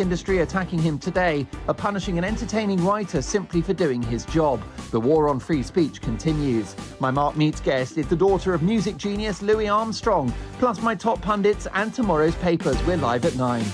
industry attacking him today are punishing an entertaining writer simply for doing his job. The war on free speech continues. My Mark Meets guest is the daughter of music genius Louis Armstrong, plus my top pundits and tomorrow's papers. We're live at 9.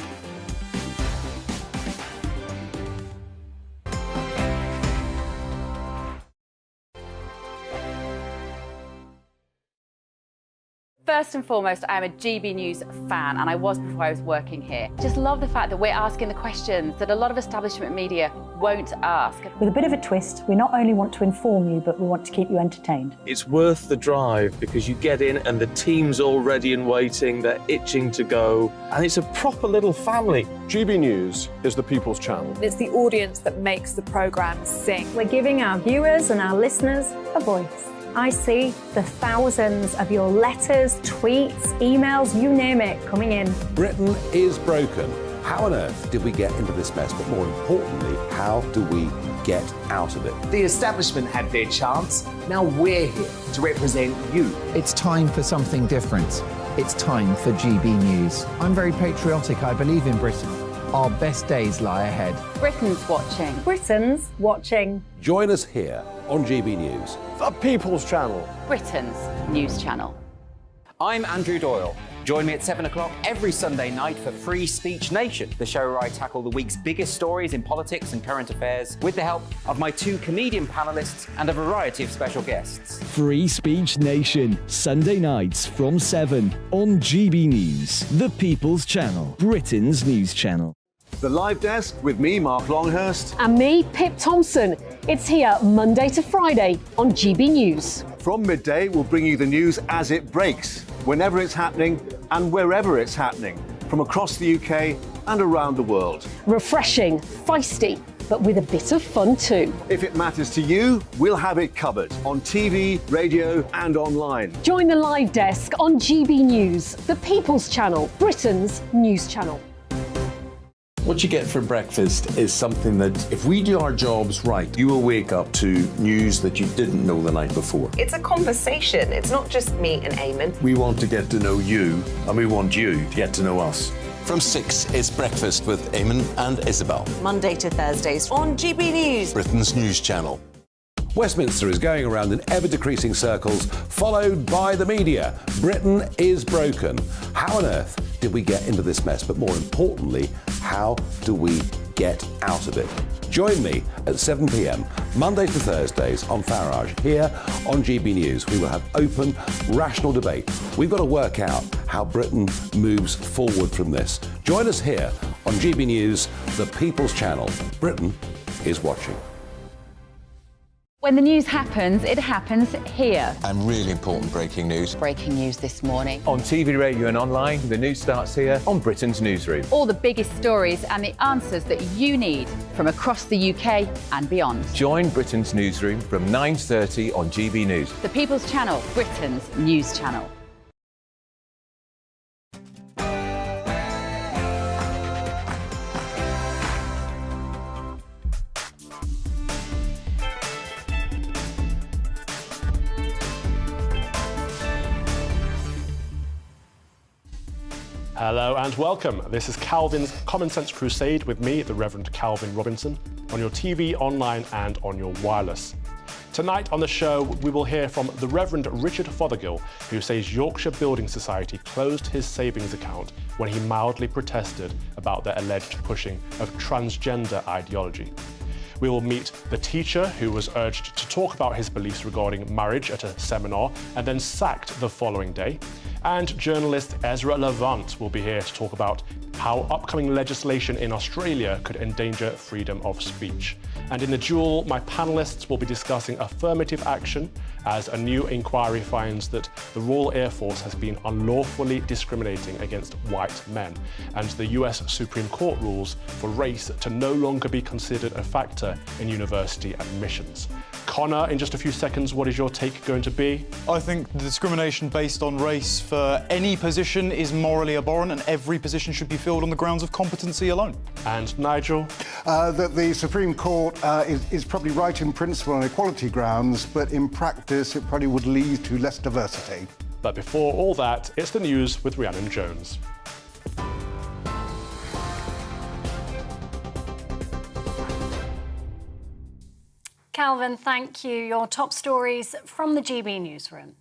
First and foremost, I am a GB News fan, and I was before I was working here. Just love the fact that we're asking the questions that a lot of establishment media won't ask. With a bit of a twist, we not only want to inform you, but we want to keep you entertained. It's worth the drive because you get in and the team's all ready and waiting, they're itching to go, and it's a proper little family. GB News is the people's channel. It's the audience that makes the programme sing. We're giving our viewers and our listeners a voice. I see the thousands of your letters, tweets, emails, you name it, coming in. Britain is broken. How on earth did we get into this mess? But more importantly, how do we get out of it? The establishment had their chance. Now we're here to represent you. It's time for something different. It's time for GB News. I'm very patriotic. I believe in Britain. Our best days lie ahead. Britain's watching. Britain's watching. Join us here on GB News. The people's channel. Britain's news channel. I'm Andrew Doyle. Join me at 7 o'clock every Sunday night for Free Speech Nation, the show where I tackle the week's biggest stories in politics and current affairs with the help of my 2 comedian panellists and a variety of special guests. Free Speech Nation, Sunday nights from 7 on GB News, the People's Channel, Britain's news channel. The Live Desk with me, Mark Longhurst. And me, Pip Thompson. It's here Monday to Friday on GB News. From midday, we'll bring you the news as it breaks, whenever it's happening and wherever it's happening, from across the UK and around the world. Refreshing, feisty, but with a bit of fun too. If it matters to you, we'll have it covered on TV, radio and online. Join the Live Desk on GB News, the People's Channel, Britain's news channel. What you get for breakfast is something that, if we do our jobs right, you will wake up to news that you didn't know the night before. It's a conversation. It's not just me and Eamon. We want to get to know you, and we want you to get to know us. From 6, it's Breakfast with Eamon and Isabel. Monday to Thursdays on GB News, Britain's news channel. Westminster is going around in ever-decreasing circles, followed by the media. Britain is broken. How on earth did we get into this mess? But more importantly, how do we get out of it? Join me at 7 p.m, Mondays to Thursdays on Farage, here on GB News. We will have open, rational debate. We've got to work out how Britain moves forward from this. Join us here on GB News, the People's Channel. Britain is watching. When the news happens, it happens here. And really important breaking news. Breaking news this morning. On TV, radio and online, the news starts here on Britain's Newsroom. All the biggest stories and the answers that you need from across the UK and beyond. Join Britain's Newsroom from 9:30 on GB News. The People's Channel, Britain's news channel. Hello and welcome. This is Calvin's Common Sense Crusade with me, the Reverend Calvin Robinson, on your TV, online and on your wireless. Tonight on the show, we will hear from the Reverend Richard Fothergill, who says Yorkshire Building Society closed his savings account when he mildly protested about their alleged pushing of transgender ideology. We will meet the teacher who was urged to talk about his beliefs regarding marriage at a seminar and then sacked the following day. And journalist Ezra Levant will be here to talk about how upcoming legislation in Australia could endanger freedom of speech. And in the duel, my panellists will be discussing affirmative action as a new inquiry finds that the Royal Air Force has been unlawfully discriminating against white men. And the US Supreme Court rules for race to no longer be considered a factor in university admissions. Connor, in just a few seconds, what is your take going to be? I think the discrimination based on race for any position is morally abhorrent, and every position should be filled on the grounds of competency alone. And Nigel? That the Supreme Court is probably right in principle on equality grounds, but in practice it probably would lead to less diversity. But before all that, it's the news with Rhiannon Jones. Calvin, thank you. Your top stories from the GB newsroom.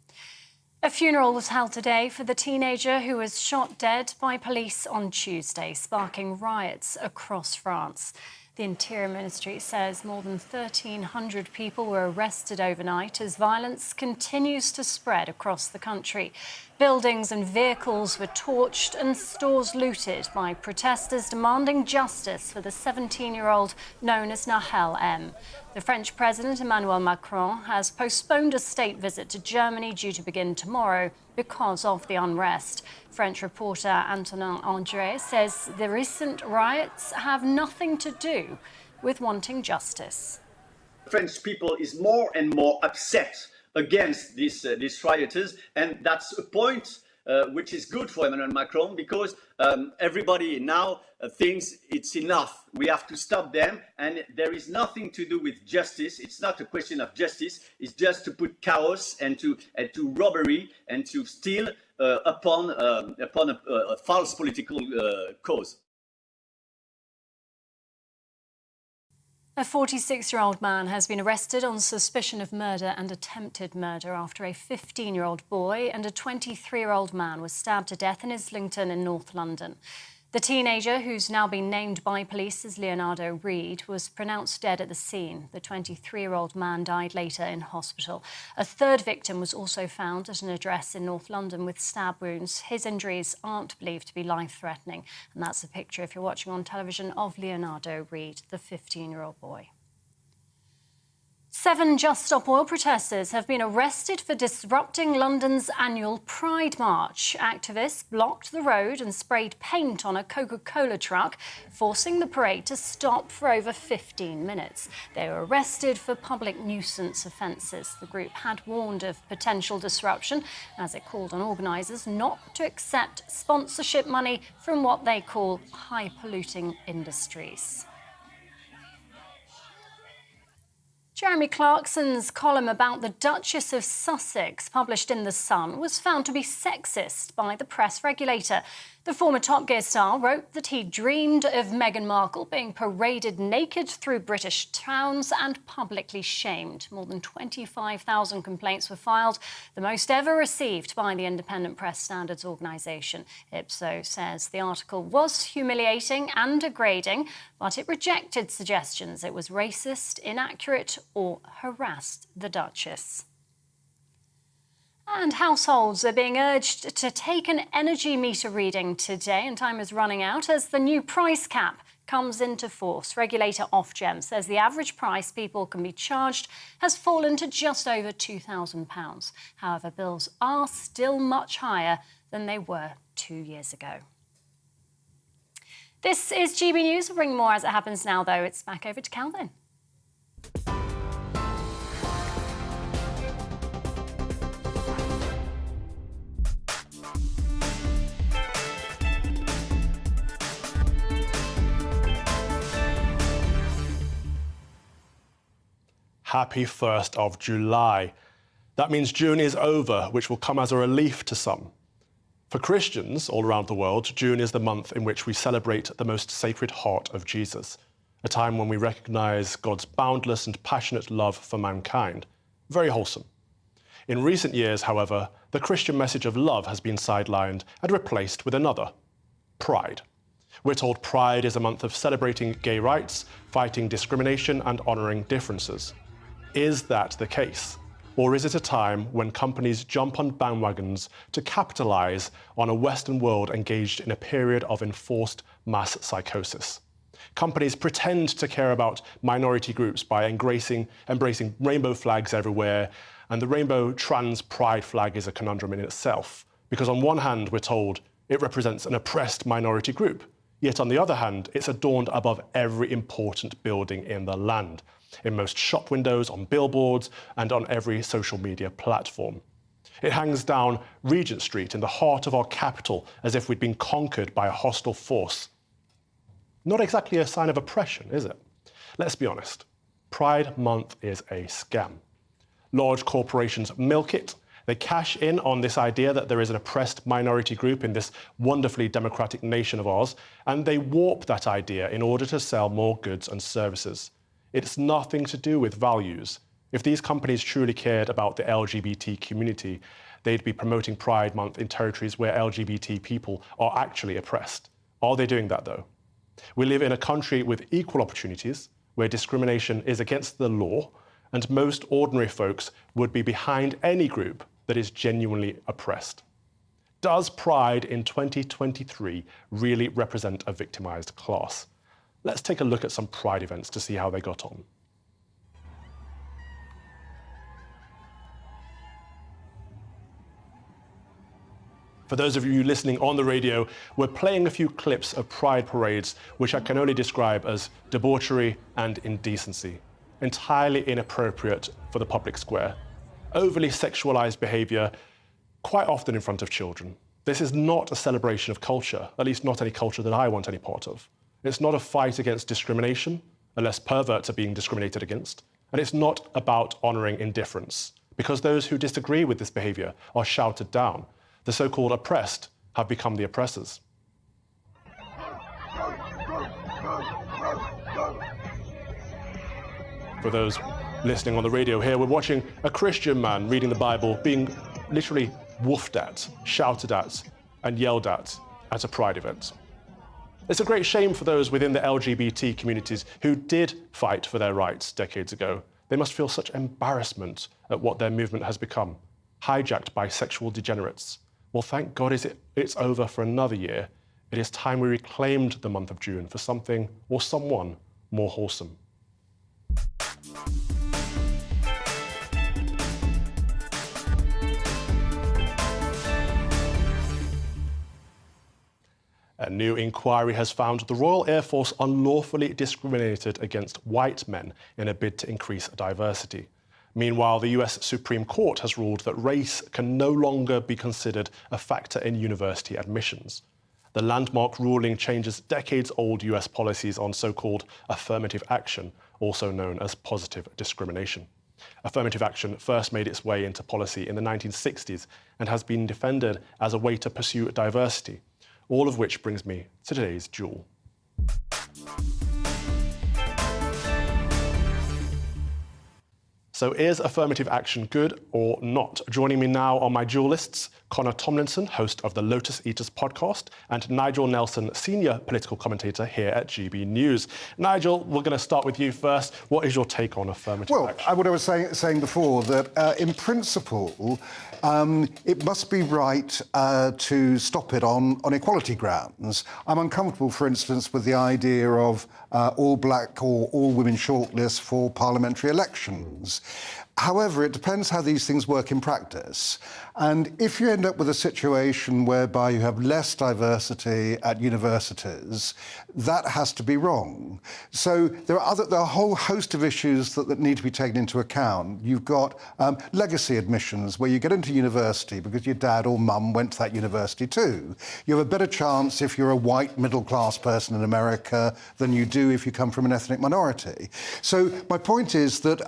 A funeral was held today for the teenager who was shot dead by police on Tuesday, sparking riots across France. The Interior Ministry says more than 1,300 people were arrested overnight as violence continues to spread across the country. Buildings and vehicles were torched and stores looted by protesters demanding justice for the 17-year-old known as Nahel M. The French President Emmanuel Macron has postponed a state visit to Germany due to begin tomorrow because of the unrest. French reporter Antonin André says the recent riots have nothing to do with wanting justice. French people is more and more upset against these rioters, and that's a point which is good for Emmanuel Macron, because everybody now thinks it's enough. We have to stop them, and there is nothing to do with justice. It's not a question of justice. It's just to put chaos and to robbery and to steal upon a false political cause. A 46-year-old man has been arrested on suspicion of murder and attempted murder after a 15-year-old boy and a 23-year-old man were stabbed to death in Islington in North London. The teenager, who's now been named by police as Leonardo Reed, was pronounced dead at the scene. The 23-year-old man died later in hospital. A third victim was also found at an address in North London with stab wounds. His injuries aren't believed to be life-threatening. And that's a picture, if you're watching on television, of Leonardo Reed, the 15-year-old boy. 7 Just Stop Oil protesters have been arrested for disrupting London's annual Pride March. Activists blocked the road and sprayed paint on a Coca-Cola truck, forcing the parade to stop for over 15 minutes. They were arrested for public nuisance offences. The group had warned of potential disruption, as it called on organisers not to accept sponsorship money from what they call high-polluting industries. Jeremy Clarkson's column about the Duchess of Sussex, published in The Sun, was found to be sexist by the press regulator. The former Top Gear star wrote that he dreamed of Meghan Markle being paraded naked through British towns and publicly shamed. More than 25,000 complaints were filed, the most ever received by the Independent Press Standards Organisation. Ipsos says the article was humiliating and degrading, but it rejected suggestions it was racist, inaccurate, or harassed the Duchess. And households are being urged to take an energy meter reading today, and time is running out as the new price cap comes into force. Regulator Ofgem says the average price people can be charged has fallen to just over £2,000. However, bills are still much higher than they were 2 years ago. This is GB News. We'll bring more as it happens now, though. It's back over to Calvin. Happy 1st of July. That means June is over, which will come as a relief to some. For Christians all around the world, June is the month in which we celebrate the most sacred heart of Jesus, a time when we recognise God's boundless and passionate love for mankind. Very wholesome. In recent years, however, the Christian message of love has been sidelined and replaced with another: pride. We're told Pride is a month of celebrating gay rights, fighting discrimination and honouring differences. Is that the case? Or is it a time when companies jump on bandwagons to capitalise on a Western world engaged in a period of enforced mass psychosis? Companies pretend to care about minority groups by embracing rainbow flags everywhere, and the rainbow trans pride flag is a conundrum in itself, because on one hand we're told it represents an oppressed minority group, yet on the other hand it's adorned above every important building in the land, in most shop windows, on billboards, and on every social media platform. It hangs down Regent Street in the heart of our capital as if we'd been conquered by a hostile force. Not exactly a sign of oppression, is it? Let's be honest. Pride Month is a scam. Large corporations milk it. They cash in on this idea that there is an oppressed minority group in this wonderfully democratic nation of ours, and they warp that idea in order to sell more goods and services. It's nothing to do with values. If these companies truly cared about the LGBT community, they'd be promoting Pride Month in territories where LGBT people are actually oppressed. Are they doing that, though? We live in a country with equal opportunities, where discrimination is against the law, and most ordinary folks would be behind any group that is genuinely oppressed. Does Pride in 2023 really represent a victimized class? Let's take a look at some Pride events to see how they got on. For those of you listening on the radio, we're playing a few clips of Pride parades, which I can only describe as debauchery and indecency, entirely inappropriate for the public square. Overly sexualized behavior, quite often in front of children. This is not a celebration of culture, at least not any culture that I want any part of. It's not a fight against discrimination, unless perverts are being discriminated against. And it's not about honoring indifference, because those who disagree with this behavior are shouted down. The so-called oppressed have become the oppressors. For those listening on the radio here, we're watching a Christian man reading the Bible being literally woofed at, shouted at, and yelled at a Pride event. It's a great shame for those within the LGBT communities who did fight for their rights decades ago. They must feel such embarrassment at what their movement has become, hijacked by sexual degenerates. Well, thank God it's over for another year. It is time we reclaimed the month of June for something or someone more wholesome. A new inquiry has found the Royal Air Force unlawfully discriminated against white men in a bid to increase diversity. Meanwhile, the US Supreme Court has ruled that race can no longer be considered a factor in university admissions. The landmark ruling changes decades-old US policies on so-called affirmative action, also known as positive discrimination. Affirmative action first made its way into policy in the 1960s and has been defended as a way to pursue diversity, all of which brings me to today's jewel. So is affirmative action good or not? Joining me now are my duelists, Connor Tomlinson, host of the Lotus Eaters podcast, and Nigel Nelson, senior political commentator here at GB News. Nigel, we're going to start with you first. What is your take on affirmative action? Well, what I was saying before, that in principle, it must be right to stop it on equality grounds. I'm uncomfortable, for instance, with the idea of all black or all women shortlists for parliamentary elections. However, it depends how these things work in practice. And if you end up with a situation whereby you have less diversity at universities, that has to be wrong. So there are a whole host of issues that need to be taken into account. You've got legacy admissions, where you get into university because your dad or mum went to that university too. You have a better chance if you're a white middle-class person in America than you do if you come from an ethnic minority. So my point is that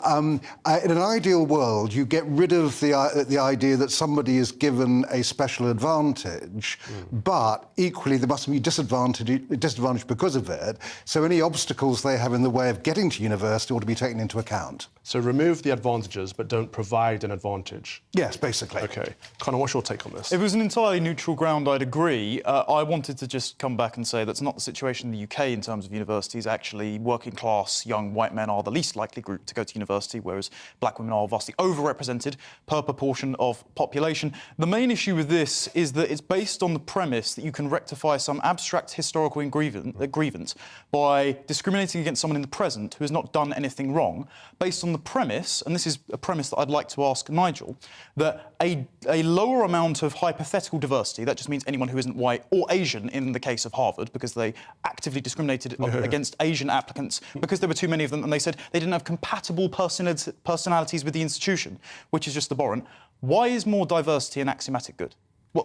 in an ideal world, you get rid of the idea that somebody is given a special advantage, but equally there must be disadvantage because of it. So any obstacles they have in the way of getting to university ought to be taken into account. So remove the advantages, but don't provide an advantage. Yes, basically. OK. Connor, what's your take on this? If it was an entirely neutral ground, I'd agree. I wanted to just come back and say that's not the situation in the UK in terms of universities. Actually, working-class young white men are the least likely group to go to university, whereas black women are vastly overrepresented per proportion of population. The main issue with this is that it's based on the premise that you can rectify some abstract historical grievance by discriminating against someone in the present who has not done anything wrong, based on the premise, and this is a premise that I'd like to ask Nigel, that a lower amount of hypothetical diversity, that just means anyone who isn't white or Asian in the case of Harvard, because they actively discriminated against Asian applicants because there were too many of them, and they said they didn't have compatible personalities with the institution, which is just abhorrent. Why is more diversity an axiomatic good?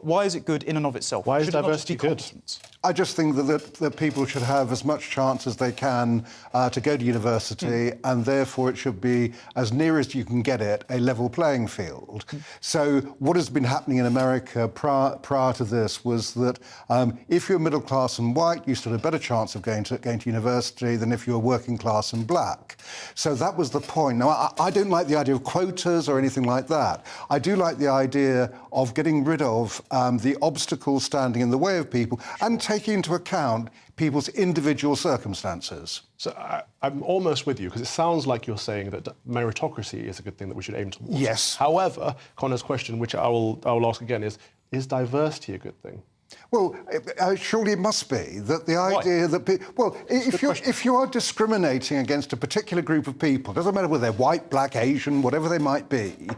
Why is it good in and of itself? Why is Should it not just diversity be good? competence? I just think that people should have as much chance as they can to go to university, and therefore it should be, as near as you can get it, a level playing field. So what has been happening in America prior to this was that if you're middle class and white, you stood a better chance of going to university than if you were working class and black. So that was the point. Now, I don't like the idea of quotas or anything like that. I do like the idea of getting rid of the obstacles standing in the way of people and taking into account people's individual circumstances. So I'm almost with you, because it sounds like you're saying that meritocracy is a good thing that we should aim towards. Yes. However, Connor's question, which I will ask again, is diversity a good thing? Well, surely it must be that the idea that if you are discriminating against a particular group of people, doesn't matter whether they're white, black, Asian, whatever they might be,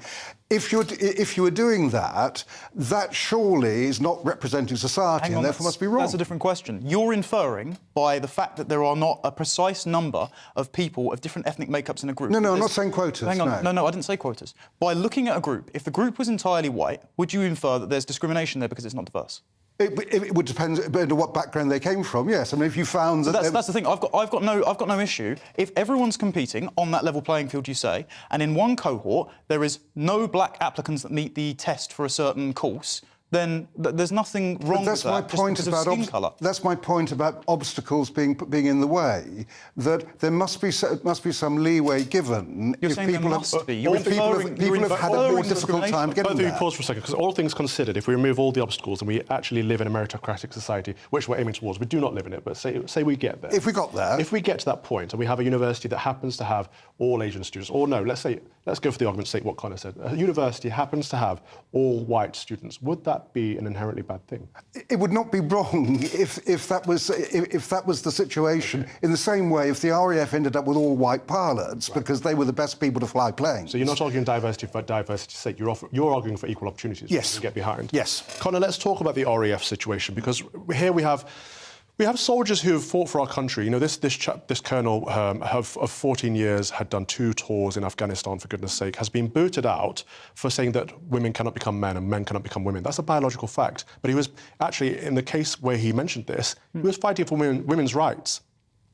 if you are doing that, that surely is not representing society, and therefore must be wrong. That's a different question. You're inferring by the fact that there are not a precise number of people of different ethnic makeups in a group. No, I'm not saying quotas. Hang on, no, I didn't say quotas. By looking at a group, if the group was entirely white, would you infer that there's discrimination there because it's not diverse? It would depend on what background they came from. Yes, I mean, if you found that that's the thing. I've got no issue if everyone's competing on that level playing field. You say, and in one cohort there is no black applicants that meet the test for a certain course. Then there's nothing wrong with that. That's my point about obstacles being in the way. That there must be some leeway given. You're saying there must be. People have had a more difficult time getting there. Pause for a second, because all things considered, if we remove all the obstacles and we actually live in a meritocratic society, which we're aiming towards, we do not live in it, but say we get there. If we got there. If we get to that point and we have a university that happens to have all Asian students, or no, let's go for the argument's sake what Connor said. A university happens to have all white students. Would that be an inherently bad thing? It would not be wrong if that was the situation. In the same way, if the RAF ended up with all white pilots because they were the best people to fly planes. So you're not arguing diversity for diversity's sake. You're arguing for equal opportunities. Yes. To get behind. Yes. Connor, let's talk about the RAF situation, because here we have soldiers who have fought for our country. You know, this colonel of 14 years had done 2 tours in Afghanistan, for goodness sake, has been booted out for saying that women cannot become men and men cannot become women. That's a biological fact. But he was actually, in the case where he mentioned this, he was fighting for women's rights,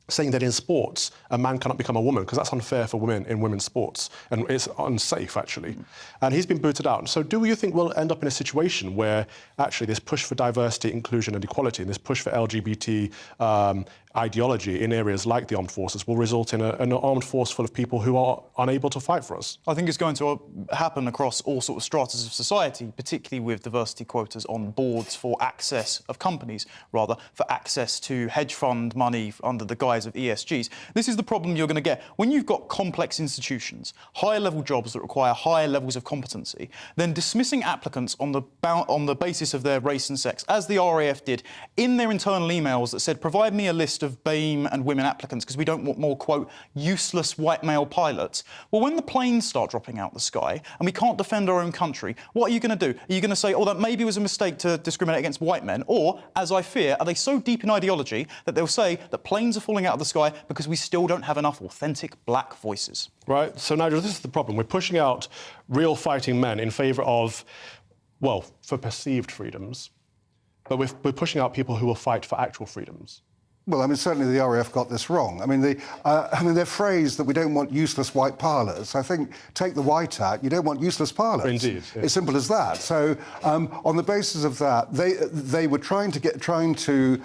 saying that in sports, a man cannot become a woman because that's unfair for women in women's sports and it's unsafe, actually. And he's been booted out. So do you think we'll end up in a situation where actually this push for diversity, inclusion and equality and this push for LGBT ideology in areas like the armed forces will result in an armed force full of people who are unable to fight for us? I think it's going to happen across all sorts of stratas of society, particularly with diversity quotas on boards for access of companies, rather, for access to hedge fund money under the guise of ESGs. This is the problem you're going to get. When you've got complex institutions, higher-level jobs that require higher levels of competency, then dismissing applicants on the basis of their race and sex, as the RAF did in their internal emails that said, provide me a list of BAME and women applicants because we don't want more, quote, useless white male pilots. Well, when the planes start dropping out the sky and we can't defend our own country, what are you going to do? Are you going to say, oh, that maybe was a mistake to discriminate against white men? Or, as I fear, are they so deep in ideology that they'll say that planes are falling out of the sky because we still don't have enough authentic black voices? Right. So, Nigel, this is the problem. We're pushing out real fighting men in favour of, well, for perceived freedoms, but we're pushing out people who will fight for actual freedoms. Well, I mean, certainly the RAF got this wrong. I mean, their phrase that we don't want useless white pilots, I think, take the white out, you don't want useless pilots. Indeed. Yeah. It's simple as that. So, on the basis of that, they were trying to do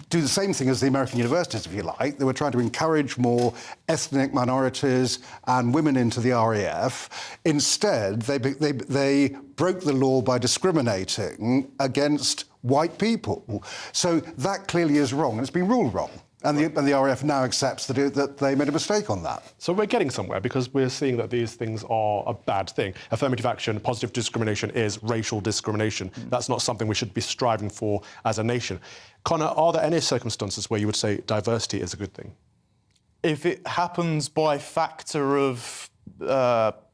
the same thing as the American universities, if you like. They were trying to encourage more ethnic minorities and women into the RAF. Instead, they broke the law by discriminating against white people. So that clearly is wrong, and it's been ruled wrong. And the RAF now accepts that they made a mistake on that. So we're getting somewhere because we're seeing that these things are a bad thing. Affirmative action, positive discrimination is racial discrimination. That's not something we should be striving for as a nation. Connor, are there any circumstances where you would say diversity is a good thing? If it happens by factor of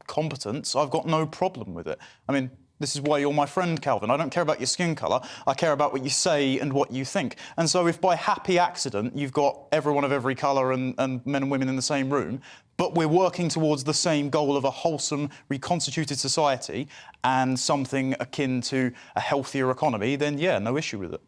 competence, I've got no problem with it. I mean, This is why you're my friend, Calvin. I don't care about your skin colour. I care about what you say and what you think. And so if by happy accident you've got everyone of every colour and men and women in the same room, but we're working towards the same goal of a wholesome, reconstituted society and something akin to a healthier economy, then yeah, no issue with it.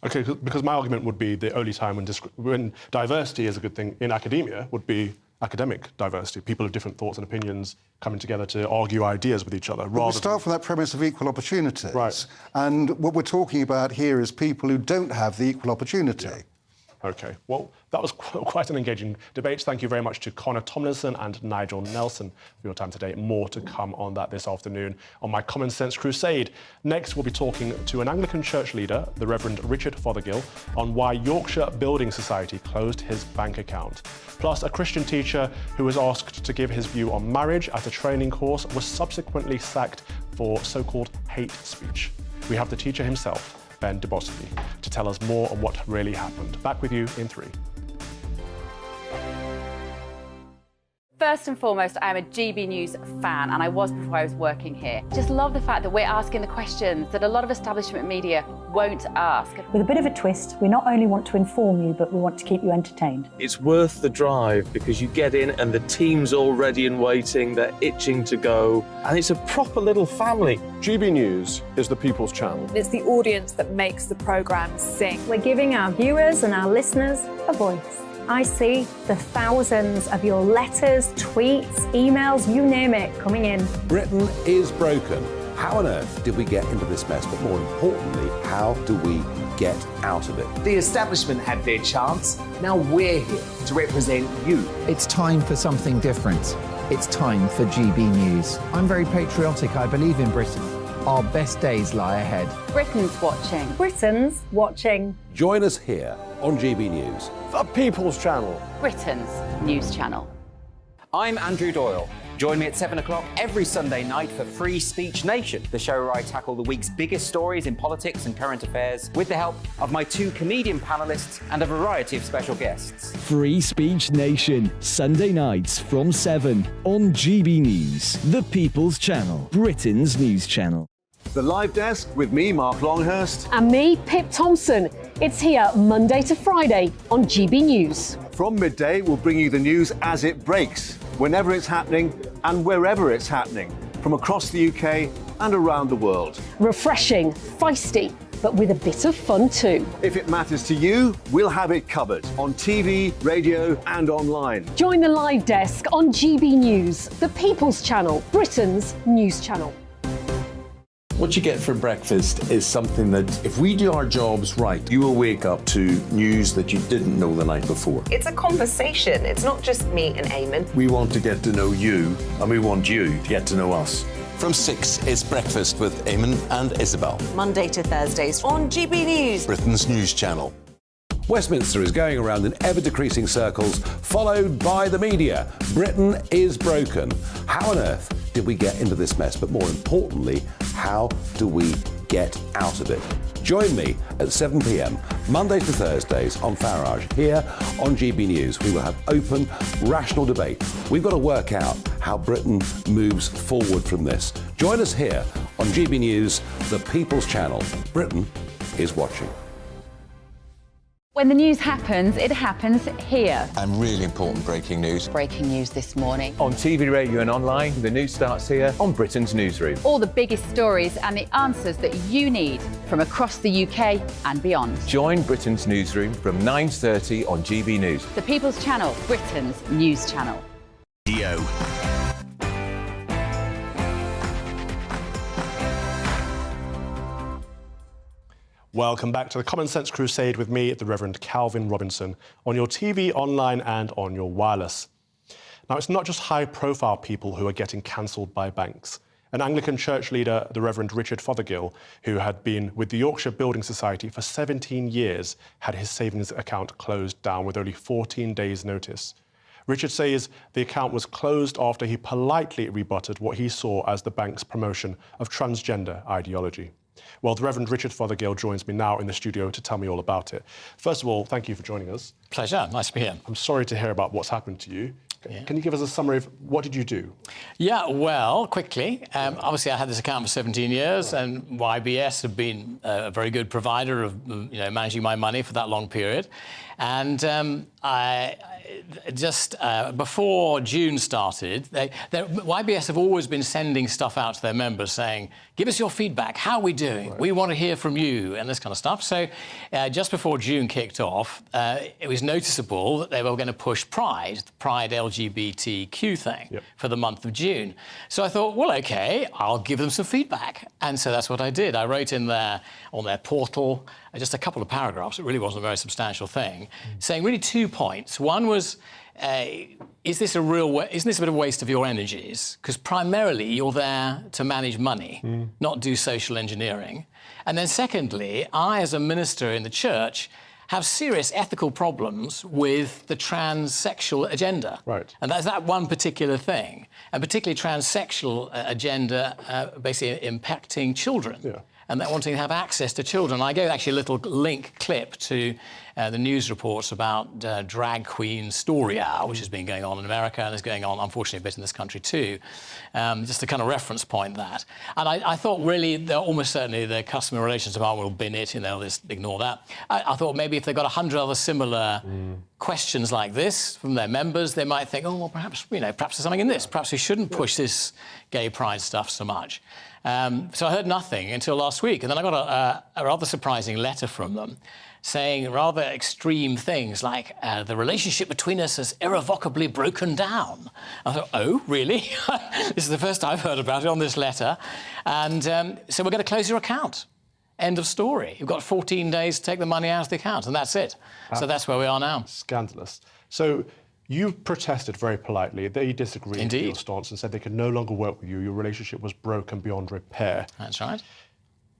OK, because my argument would be the only time when diversity is a good thing in academia would be academic diversity, people of different thoughts and opinions coming together to argue ideas with each other. We start from that premise of equal opportunities. Right. And what we're talking about here is people who don't have the equal opportunity. Yeah. OK, well, that was quite an engaging debate. Thank you very much to Connor Tomlinson and Nigel Nelson for your time today. More to come on that this afternoon on my Common Sense Crusade. Next, we'll be talking to an Anglican church leader, the Reverend Richard Fothergill, on why Yorkshire Building Society closed his bank account. Plus, a Christian teacher who was asked to give his view on marriage at a training course was subsequently sacked for so-called hate speech. We have the teacher himself, Ben DeBosky, to tell us more on what really happened. Back with you in 3. First and foremost, I'm a GB News fan, and I was before I was working here. Just love the fact that we're asking the questions that a lot of establishment media won't ask. With a bit of a twist, we not only want to inform you, but we want to keep you entertained. It's worth the drive because you get in and the team's all ready and waiting, they're itching to go, and it's a proper little family. GB News is the People's Channel. It's the audience that makes the programme sing. We're giving our viewers and our listeners a voice. I see the thousands of your letters, tweets, emails, you name it, coming in. Britain is broken. How on earth did we get into this mess? But more importantly, how do we get out of it? The establishment had their chance. Now we're here to represent you. It's time for something different. It's time for GB News. I'm very patriotic. I believe in Britain. Our best days lie ahead. Britain's watching. Britain's watching. Join us here on GB News. The People's Channel. Britain's news channel. I'm Andrew Doyle. Join me at 7 o'clock every Sunday night for Free Speech Nation, the show where I tackle the week's biggest stories in politics and current affairs with the help of my 2 comedian panellists and a variety of special guests. Free Speech Nation, Sunday nights from 7 on GB News, the People's Channel, Britain's news channel. The Live Desk with me, Mark Longhurst. And me, Pip Thompson. It's here Monday to Friday on GB News. From midday, we'll bring you the news as it breaks, whenever it's happening and wherever it's happening, from across the UK and around the world. Refreshing, feisty, but with a bit of fun too. If it matters to you, we'll have it covered on TV, radio and online. Join the Live Desk on GB News, the People's Channel, Britain's news channel. What you get for breakfast is something that, if we do our jobs right, you will wake up to news that you didn't know the night before. It's a conversation. It's not just me and Eamon. We want to get to know you, and we want you to get to know us. From 6, it's Breakfast with Eamon and Isabel. Monday to Thursdays on GB News. Britain's news channel. Westminster is going around in ever-decreasing circles, followed by the media. Britain is broken. How on earth did we get into this mess? But more importantly, how do we get out of it? Join me at 7 p.m, Mondays to Thursdays on Farage, here on GB News. We will have open, rational debate. We've got to work out how Britain moves forward from this. Join us here on GB News, the People's Channel. Britain is watching. When the news happens, it happens here. And really important breaking news. Breaking news this morning. On TV, radio and online, the news starts here on Britain's newsroom. All the biggest stories and the answers that you need from across the UK and beyond. Join Britain's newsroom from 9:30 on GB News. The People's Channel, Britain's news channel. Dio. Welcome back to the Common Sense Crusade with me, the Reverend Calvin Robinson, on your TV, online and on your wireless. Now, it's not just high-profile people who are getting cancelled by banks. An Anglican church leader, the Reverend Richard Fothergill, who had been with the Yorkshire Building Society for 17 years, had his savings account closed down with only 14 days' notice. Richard says the account was closed after he politely rebutted what he saw as the bank's promotion of transgender ideology. Well, the Reverend Richard Fothergill joins me now in the studio to tell me all about it. First of all, thank you for joining us. Pleasure, nice to be here. I'm sorry to hear about what's happened to you. Can you give us a summary of what did you do? Yeah, well, quickly. Obviously, I had this account for 17 years, and YBS have been a very good provider of managing my money for that long period. And I just before June started, YBS have always been sending stuff out to their members saying, give us your feedback, how are we doing? Right. We want to hear from you, and this kind of stuff. So just before June kicked off, it was noticeable that they were going to push Pride, the Pride LGBTQ thing, for the month of June. So I thought, well, OK, I'll give them some feedback. And so that's what I did. I wrote in there on their portal just a couple of paragraphs. It really wasn't a very substantial thing, saying really 2 points. One was, isn't this a bit of a waste of your energies? Because primarily you're there to manage money, not do social engineering. And then secondly, I, as a minister in the church, have serious ethical problems with the transsexual agenda. Right. And that's that one particular thing, and particularly transsexual agenda basically impacting children. Yeah. And that wanting to have access to children. I gave actually a little link clip to the news reports about Drag Queen Story Hour, which has been going on in America and is going on, unfortunately, a bit in this country too. Just to kind of reference point that. And I thought really, almost certainly the customer relations department will bin it, they'll just ignore that. I thought maybe if they've got 100 other similar questions like this from their members, they might think, oh, well, perhaps there's something in this. Perhaps we shouldn't push this gay pride stuff so much. So I heard nothing until last week, and then I got a rather surprising letter from them saying rather extreme things like, the relationship between us has irrevocably broken down. I thought, oh, really? This is the first I've heard about it on this letter. And so we're going to close your account. End of story. You've got 14 days to take the money out of the account, and that's it. So that's where we are now. Scandalous. So you protested very politely. They disagreed with your stance and said they could no longer work with you. Your relationship was broken beyond repair. That's right.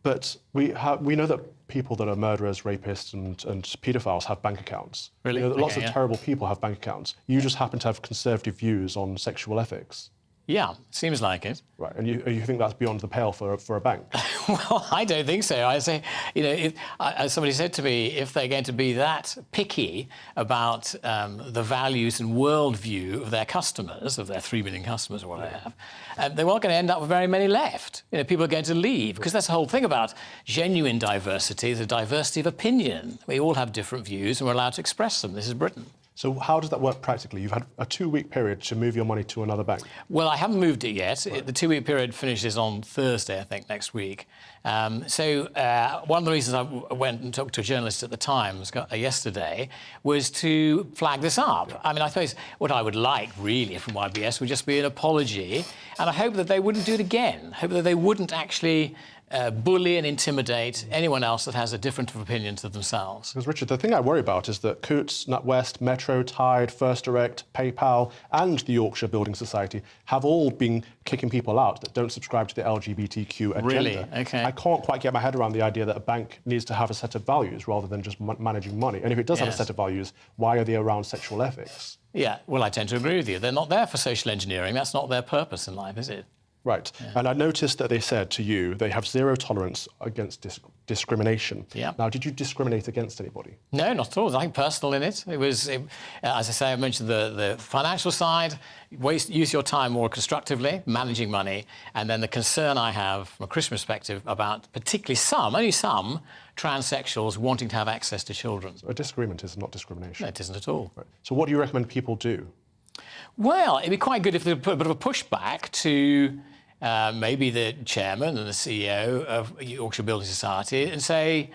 But we know that people that are murderers, rapists and paedophiles have bank accounts. Really? Lots of terrible people have bank accounts. You just happen to have conservative views on sexual ethics. Yeah, seems like it. Right, and you think that's beyond the pale for a bank? Well, I don't think so. I say, as somebody said to me, if they're going to be that picky about the values and worldview of their customers, of their 3 million customers or what they have, they weren't going to end up with very many left. People are going to leave, because that's the whole thing about genuine diversity, the diversity of opinion. We all have different views and we're allowed to express them. This is Britain. So how does that work practically? You've had a 2-week period to move your money to another bank. Well, I haven't moved it yet. Right. The 2-week period finishes on Thursday, I think, next week. So one of the reasons I went and talked to a journalist at the Times yesterday was to flag this up. I mean, I suppose what I would like, really, from YBS would just be an apology, and I hope that they wouldn't do it again. I hope that they wouldn't actually bully and intimidate anyone else that has a different opinion to themselves. Because, Richard, the thing I worry about is that Coutts, NatWest, Metro, Tide, First Direct, PayPal and the Yorkshire Building Society have all been kicking people out that don't subscribe to the LGBTQ agenda. Really? OK. I can't quite get my head around the idea that a bank needs to have a set of values rather than just managing money. And if it does have a set of values, why are they around sexual ethics? Yeah, well, I tend to agree with you. They're not there for social engineering. That's not their purpose in life, is it? Right. Yeah. And I noticed that they said to you they have zero tolerance against discrimination. Yeah. Now, did you discriminate against anybody? No, not at all. There's nothing personal in it. It was, as I say, I mentioned the financial side, use your time more constructively, managing money, and then the concern I have from a Christian perspective about particularly only some, transsexuals wanting to have access to children. So a disagreement is not discrimination? No, it isn't at all. Right. So what do you recommend people do? Well, it'd be quite good if they put a bit of a pushback to maybe the chairman and the CEO of Yorkshire Building Society and say,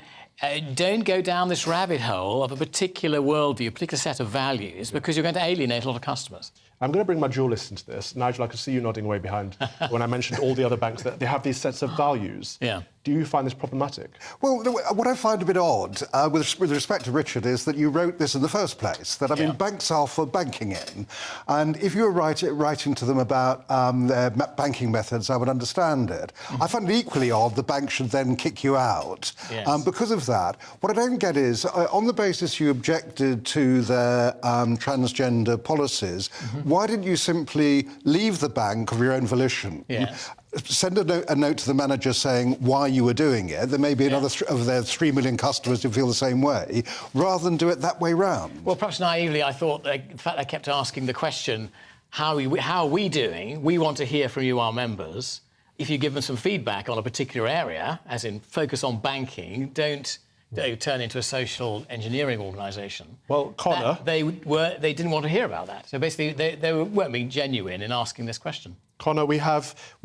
don't go down this rabbit hole of a particular worldview, a particular set of values, because you're going to alienate a lot of customers. I'm going to bring my dualist into this. Nigel, I could see you nodding away behind when I mentioned all the other banks, that they have these sets of values. Yeah. Do you find this problematic? Well, what I find a bit odd, with respect to Richard, is that you wrote this in the first place, that, I mean, banks are for banking in, and if you were writing to them about their banking methods, I would understand it. I find it equally odd the bank should then kick you out because of that. What I don't get is, on the basis you objected to their transgender policies, why didn't you simply leave the bank of your own volition? Yes. send a note to the manager saying why you were doing it. There may be another of their 3 million customers who feel the same way, rather than do it that way round. Well, perhaps naively, I thought the fact they kept asking the question, how are we doing? We want to hear from you, our members. If you give them some feedback on a particular area, as in focus on banking, don't turn into a social engineering organisation. Well, Connor... They didn't want to hear about that. So basically, they weren't being genuine in asking this question. Connor, we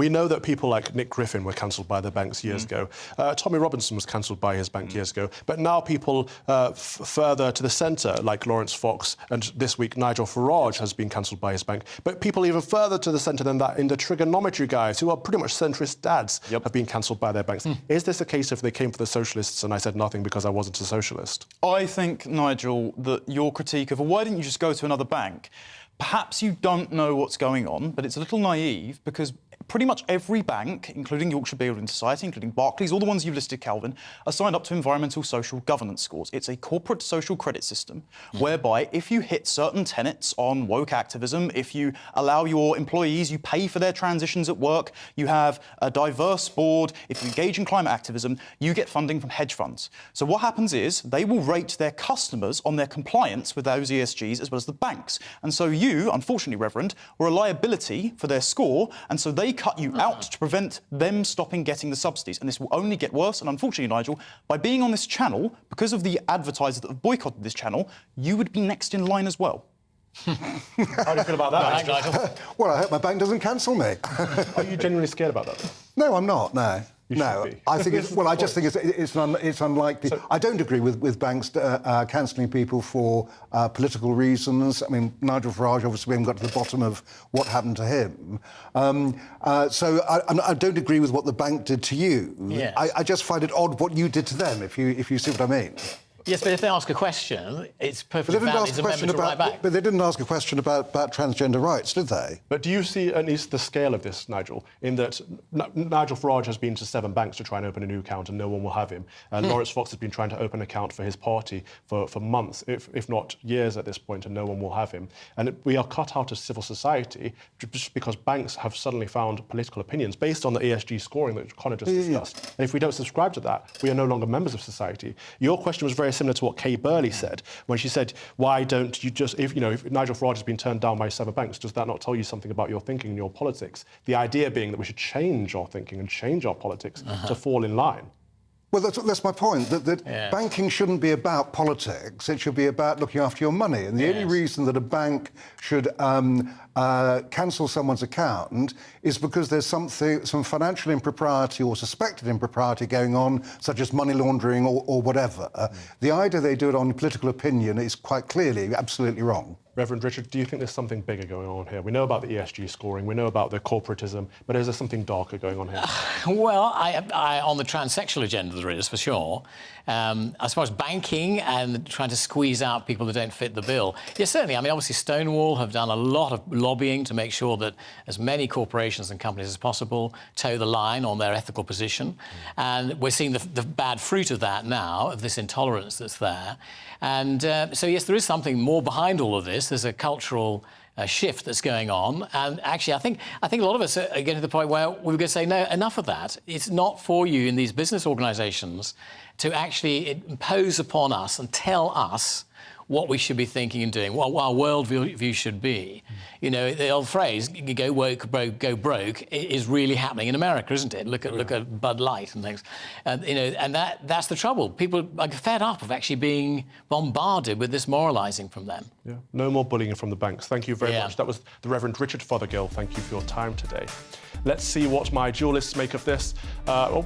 know that people like Nick Griffin were cancelled by their banks years ago. Tommy Robinson was cancelled by his bank years ago. But now people further to the centre, like Lawrence Fox, and this week Nigel Farage has been cancelled by his bank. But people even further to the centre than that, in the trigonometry guys, who are pretty much centrist dads, have been cancelled by their banks. Is this a case if they came for the socialists and I said nothing because I wasn't a socialist? I think, Nigel, that your critique of, well, why didn't you just go to another bank? Perhaps you don't know what's going on, but it's a little naive because pretty much every bank, including Yorkshire Building Society, including Barclays, all the ones you've listed, Calvin, are signed up to environmental social governance scores. It's a corporate social credit system whereby if you hit certain tenets on woke activism, if you allow your employees, you pay for their transitions at work, you have a diverse board, if you engage in climate activism, you get funding from hedge funds. So what happens is they will rate their customers on their compliance with those ESGs as well as the banks. And so you, unfortunately, Reverend, were a liability for their score, and so they cut you out to prevent them stopping getting the subsidies. And this will only get worse. And unfortunately, Nigel, by being on this channel, because of the advertisers that have boycotted this channel, you would be next in line as well. How do you feel about that, Nigel? Well, I hope my bank doesn't cancel me. Are you genuinely scared about that? No, I'm not, no. No, I think it's... Well, I just think it's unlikely. So, I don't agree with banks cancelling people for political reasons. I mean, Nigel Farage, obviously, we haven't got to the bottom of what happened to him. So I don't agree with what the bank did to you. Yes. I just find it odd what you did to them, if you see what I mean. Yes, but if they ask a question, it's perfectly valid as a member to write back. But they didn't ask a question about transgender rights, did they? But do you see at least the scale of this, Nigel, in that Nigel Farage has been to 7 banks to try and open a new account and no one will have him. And Lawrence Fox has been trying to open an account for his party for months, if not years at this point, and no one will have him. And we are cut out of civil society just because banks have suddenly found political opinions based on the ESG scoring that Connor just discussed. And if we don't subscribe to that, we are no longer members of society. Your question was very similar to what Kay Burley said when she said, why don't you just, if Nigel Farage has been turned down by 7 banks, does that not tell you something about your thinking and your politics? The idea being that we should change our thinking and change our politics to fall in line. Well, that's my point, that banking shouldn't be about politics. It should be about looking after your money. And the only reason that a bank should cancel someone's account is because there's some financial impropriety or suspected impropriety going on, such as money laundering or whatever. The idea they do it on political opinion is quite clearly absolutely wrong. Reverend Richard, do you think there's something bigger going on here? We know about the ESG scoring, we know about the corporatism, but is there something darker going on here? Well, on the transsexual agenda there is, for sure. As far as banking and trying to squeeze out people that don't fit the bill, yes, certainly. I mean, obviously, Stonewall have done a lot of lobbying to make sure that as many corporations and companies as possible toe the line on their ethical position. And we're seeing the bad fruit of that now, of this intolerance that's there. And so, yes, there is something more behind all of this. There's a cultural shift that's going on. And actually, I think a lot of us are getting to the point where we're going to say, no, enough of that. It's not for you in these business organisations to actually impose upon us and tell us what we should be thinking and doing, what our world view should be. You know, the old phrase, go woke, go broke, is really happening in America, isn't it? Look at Bud Light and things. And that's the trouble. People are fed up of actually being bombarded with this moralising from them. Yeah. No more bullying from the banks. Thank you very much. That was the Reverend Richard Fothergill. Thank you for your time today. Let's see what my duelists make of this.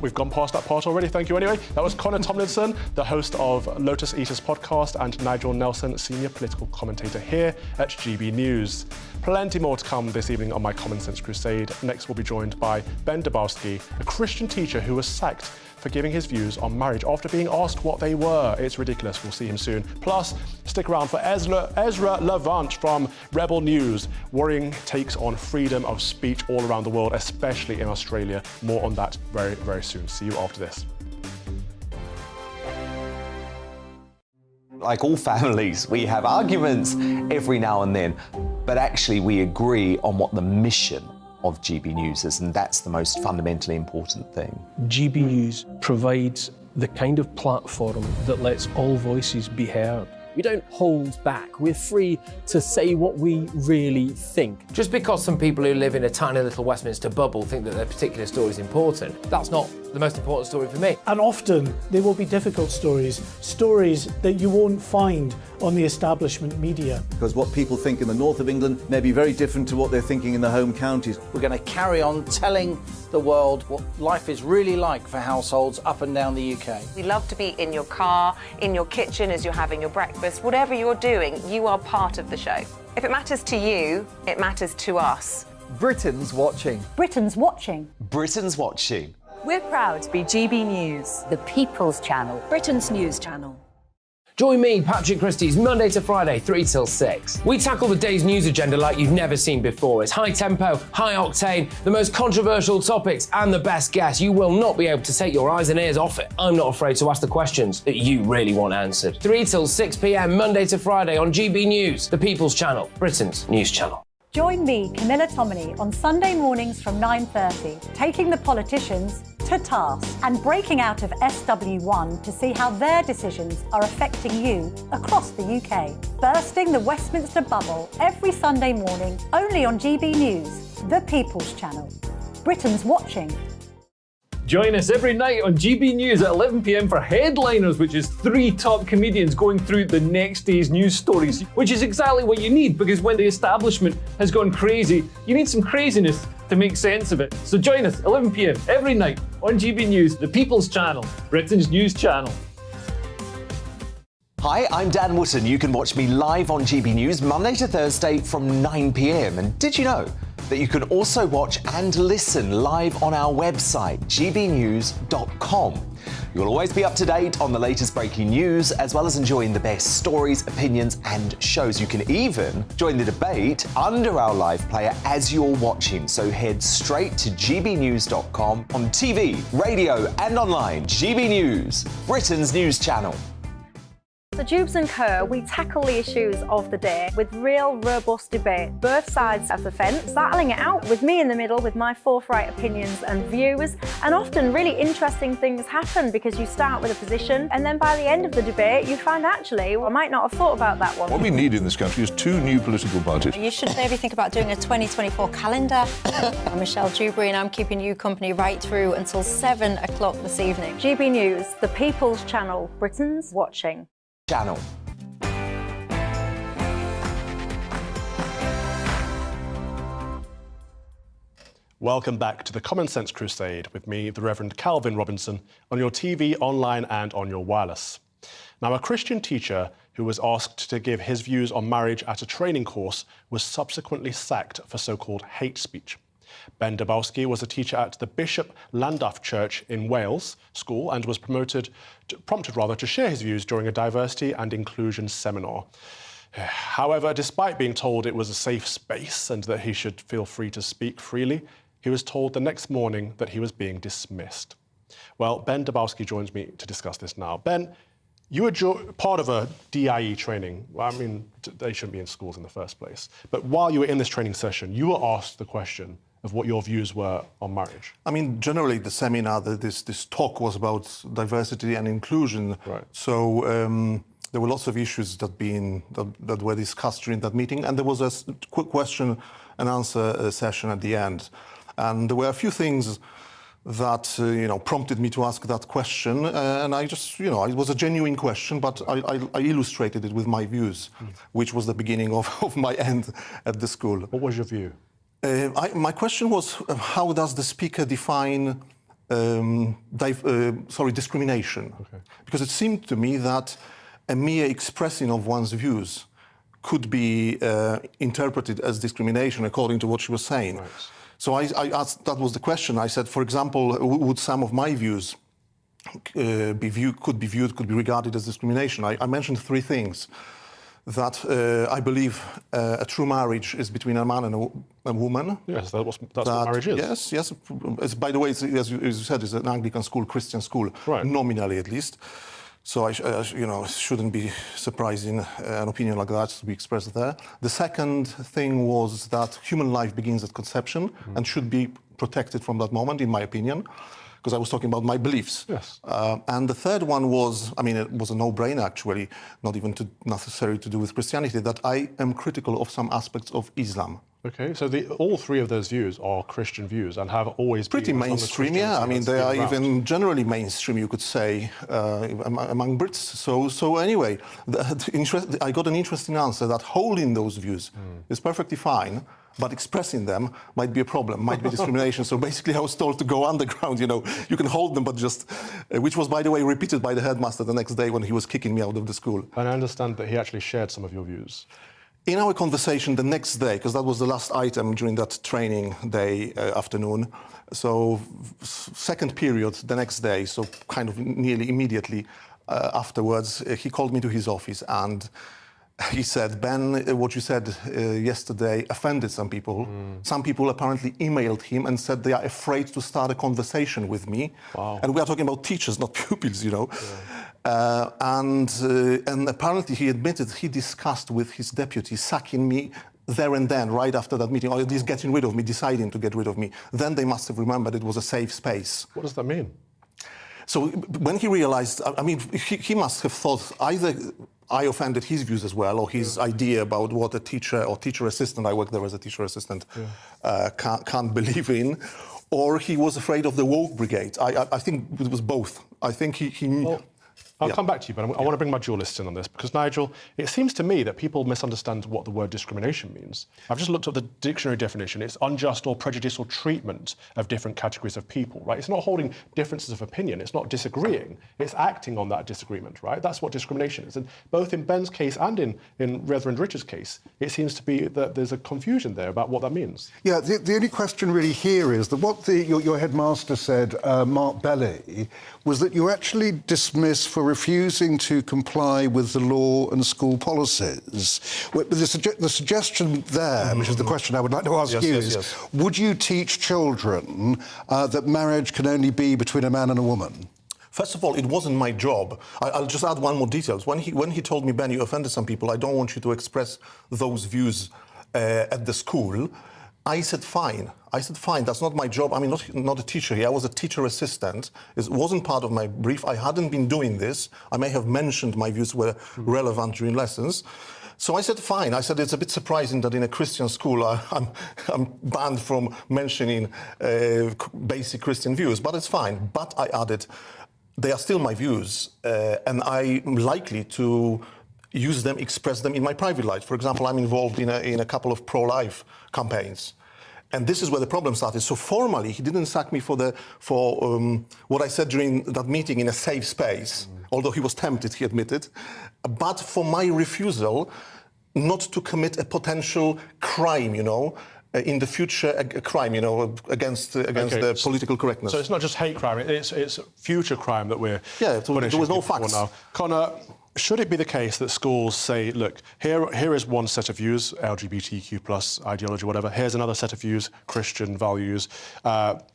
We've gone past that part already. Thank you anyway. That was Connor Tomlinson, the host of Lotus Eaters podcast, and Nigel Nelson, senior political commentator here at GB News. Plenty more to come this evening on my Common Sense Crusade. Next, we'll be joined by Ben Dabowski, a Christian teacher who was sacked for giving his views on marriage after being asked what they were. It's ridiculous. We'll see him soon. Plus, stick around for Ezra Levant from Rebel News. Worrying takes on freedom of speech all around the world, especially in Australia. More on that very, very soon. See you after this. Like all families, we have arguments every now and then, but actually we agree on what the mission of GB News, and that's the most fundamentally important thing. GB News provides the kind of platform that lets all voices be heard. We don't hold back. We're free to say what we really think. Just because some people who live in a tiny little Westminster bubble think that their particular story is important, that's not the most important story for me. And often they will be difficult stories, stories that you won't find on the establishment media. Because what people think in the north of England may be very different to what they're thinking in the home counties. We're going to carry on telling the world what life is really like for households up and down the UK. We love to be in your car, in your kitchen as you're having your breakfast. Whatever you're doing, you are part of the show. If it matters to you, it matters to us. Britain's watching. Britain's watching. Britain's watching. We're proud to be GB News, The People's Channel. Britain's news channel. Join me, Patrick Christie's Monday to Friday, 3 till 6. We tackle the day's news agenda like you've never seen before. It's high tempo, high octane, the most controversial topics and the best guests. You will not be able to take your eyes and ears off it. I'm not afraid to ask the questions that you really want answered. 3 till 6 p.m, Monday to Friday on GB News, the People's Channel, Britain's news channel. Join me, Camilla Tominey, on Sunday mornings from 9:30, taking the politicians to task and breaking out of SW1 to see how their decisions are affecting you across the UK. Bursting the Westminster bubble every Sunday morning, only on GB News, the People's Channel. Britain's watching. Join us every night on GB News at 11 p.m. for Headliners, which is 3 top comedians going through the next day's news stories, which is exactly what you need, because when the establishment has gone crazy, you need some craziness to make sense of it. So join us 11 p.m. every night on GB News, the People's Channel, Britain's news channel. Hi, I'm Dan Wootton. You can watch me live on GB News Monday to Thursday from 9 p.m. And did you know that you can also watch and listen live on our website, gbnews.com. You'll always be up to date on the latest breaking news, as well as enjoying the best stories, opinions and shows. You can even join the debate under our live player as you're watching. So head straight to gbnews.com on TV, radio and online. GB News, Britain's news channel. So Jubes and Kerr, we tackle the issues of the day with real robust debate, both sides of the fence, battling it out with me in the middle with my forthright opinions and views. And often really interesting things happen because you start with a position and then by the end of the debate you find actually, well, I might not have thought about that one. What we need in this country is 2 new political parties. You should maybe think about doing a 2024 calendar. I'm Michelle Dewberry and I'm keeping you company right through until 7 o'clock this evening. GB News, the People's Channel, Britain's watching. Channel. Welcome back to the Common Sense Crusade with me, the Reverend Calvin Robinson, on your TV, online and on your wireless. Now, a Christian teacher who was asked to give his views on marriage at a training course was subsequently sacked for so-called hate speech. Ben Dabowski was a teacher at the Bishop Llandaff Church in Wales school and was prompted to share his views during a diversity and inclusion seminar. However, despite being told it was a safe space and that he should feel free to speak freely, he was told the next morning that he was being dismissed. Well, Ben Dabowski joins me to discuss this now. Ben, you were part of a DIE training. Well, I mean, they shouldn't be in schools in the first place. But while you were in this training session, you were asked the question of what your views were on marriage. I mean, generally the seminar, this talk was about diversity and inclusion. Right. So there were lots of issues that were discussed during that meeting, and there was a quick question and answer session at the end. And there were a few things that prompted me to ask that question, and I just, it was a genuine question, but I illustrated it with my views, which was the beginning of my end at the school. What was your view? My question was, how does the speaker define discrimination? Okay. Because it seemed to me that a mere expressing of one's views could be interpreted as discrimination according to what she was saying. Right. So I asked, that was the question. I said, for example, would some of my views could be regarded as discrimination? I mentioned 3 things. That I believe a true marriage is between a man and a woman. Yes, that's what marriage is. Yes. By the way, as you said, it's an Anglican school, Christian school, right. Nominally at least. So, it shouldn't be surprising an opinion like that to be expressed there. The second thing was that human life begins at conception and should be protected from that moment, in my opinion, because I was talking about my beliefs. Yes. And the third one was, it was a no-brainer, actually, not even necessary to do with Christianity, that I am critical of some aspects of Islam. Okay, so all three of those views are Christian views and have always pretty been mainstream, yeah. They are even generally mainstream, you could say, among Brits. So anyway, I got an interesting answer that holding those views is perfectly fine, but expressing them might be a problem, might be discrimination. So basically, I was told to go underground. You can hold them, but just, which was, by the way, repeated by the headmaster the next day when he was kicking me out of the school. And I understand that he actually shared some of your views. In our conversation the next day, because that was the last item during that training day afternoon, so second period the next day, so kind of nearly immediately afterwards, he called me to his office and he said, Ben, what you said yesterday offended some people. Some people apparently emailed him and said they are afraid to start a conversation with me. Wow. And we are talking about teachers, not pupils, Yeah. And apparently he admitted he discussed with his deputy sacking me there and then, right after that meeting, or at least getting rid of me, deciding to get rid of me. Then they must have remembered it was a safe space. What does that mean? So when he realized, he must have thought either I offended his views as well, or his idea about what a teacher or teacher assistant, I worked there as a teacher assistant, can't believe in, or he was afraid of the woke brigade. I think it was both. I think he knew... Well, I'll come back to you, but I want to bring my dualist in on this, because, Nigel, it seems to me that people misunderstand what the word discrimination means. I've just looked up the dictionary definition. It's unjust or prejudicial treatment of different categories of people, right? It's not holding differences of opinion. It's not disagreeing. It's acting on that disagreement, right? That's what discrimination is. And both in Ben's case and in Reverend Richard's case, it seems to be that there's a confusion there about what that means. Yeah, the only question really here is that what your headmaster said, Mark Belly, was that you actually dismiss for refusing to comply with the law and school policies. The suggestion there, which is the question I would like to ask you, is would you teach children that marriage can only be between a man and a woman? First of all, it wasn't my job. I'll just add one more detail. When he told me, Ben, you offended some people, I don't want you to express those views at the school, I said, fine. That's not my job. Not a teacher here. I was a teacher assistant. It wasn't part of my brief. I hadn't been doing this. I may have mentioned my views were relevant during lessons. So I said, fine. I said, it's a bit surprising that in a Christian school I'm banned from mentioning basic Christian views, but it's fine. But I added, they are still my views, and I'm likely to use them, express them in my private life. For example, I'm involved in a couple of pro-life campaigns. And this is where the problem started. So formally, he didn't sack me for what I said during that meeting in a safe space, although he was tempted, he admitted, but for my refusal not to commit a potential crime, in the future, a crime, against the political correctness. So it's not just hate crime, it's future crime that we're punishing. There was no facts. Now. Connor, should it be the case that schools say, look, here is one set of views, LGBTQ plus ideology, whatever, here's another set of views, Christian values,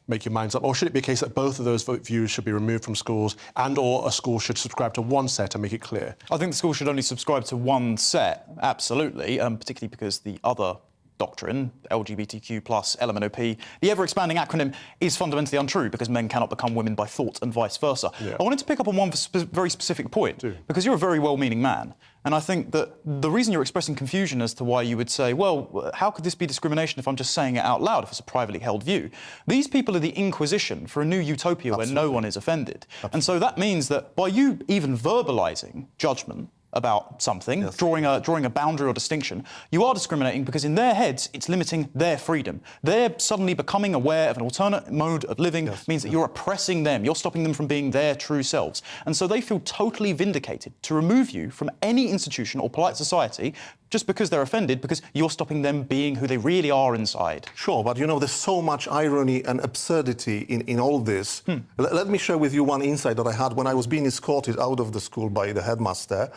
make your minds up, or should it be a case that both of those views should be removed from schools and or a school should subscribe to one set and make it clear? I think the school should only subscribe to one set, absolutely, particularly because the other doctrine, LGBTQ plus LMNOP, the ever-expanding acronym, is fundamentally untrue because men cannot become women by thought and vice versa. Yeah. I wanted to pick up on one very specific point, because you're a very well-meaning man, and I think that the reason you're expressing confusion as to why you would say, well, how could this be discrimination if I'm just saying it out loud, if it's a privately held view? These people are the Inquisition for a new utopia where no one is offended. And so that means that by you even verbalising judgment about something, drawing a boundary or distinction, you are discriminating because in their heads it's limiting their freedom. They're suddenly becoming aware of an alternate mode of living, means that you're oppressing them, you're stopping them from being their true selves. And so they feel totally vindicated to remove you from any institution or polite society just because they're offended, because you're stopping them being who they really are inside. Sure, but there's so much irony and absurdity in all this. Let me share with you one insight that I had when I was being escorted out of the school by the headmaster.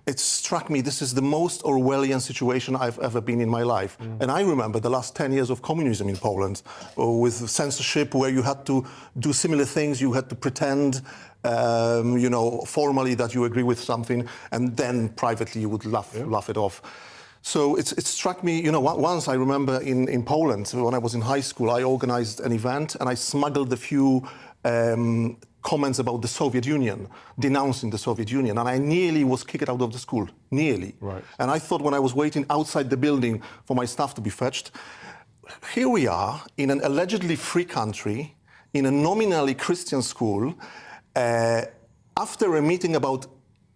it struck me this is the most Orwellian situation I've ever been in my life. And I remember the last 10 years of communism in Poland, with censorship, where you had to do similar things. You had to pretend, formally that you agree with something, and then privately you would laugh it off. So it struck me, once I remember in Poland, when I was in high school, I organized an event and I smuggled a few comments about the Soviet Union, denouncing the Soviet Union, and I nearly was kicked out of the school, nearly. Right. And I thought when I was waiting outside the building for my stuff to be fetched, here we are in an allegedly free country, in a nominally Christian school, after a meeting about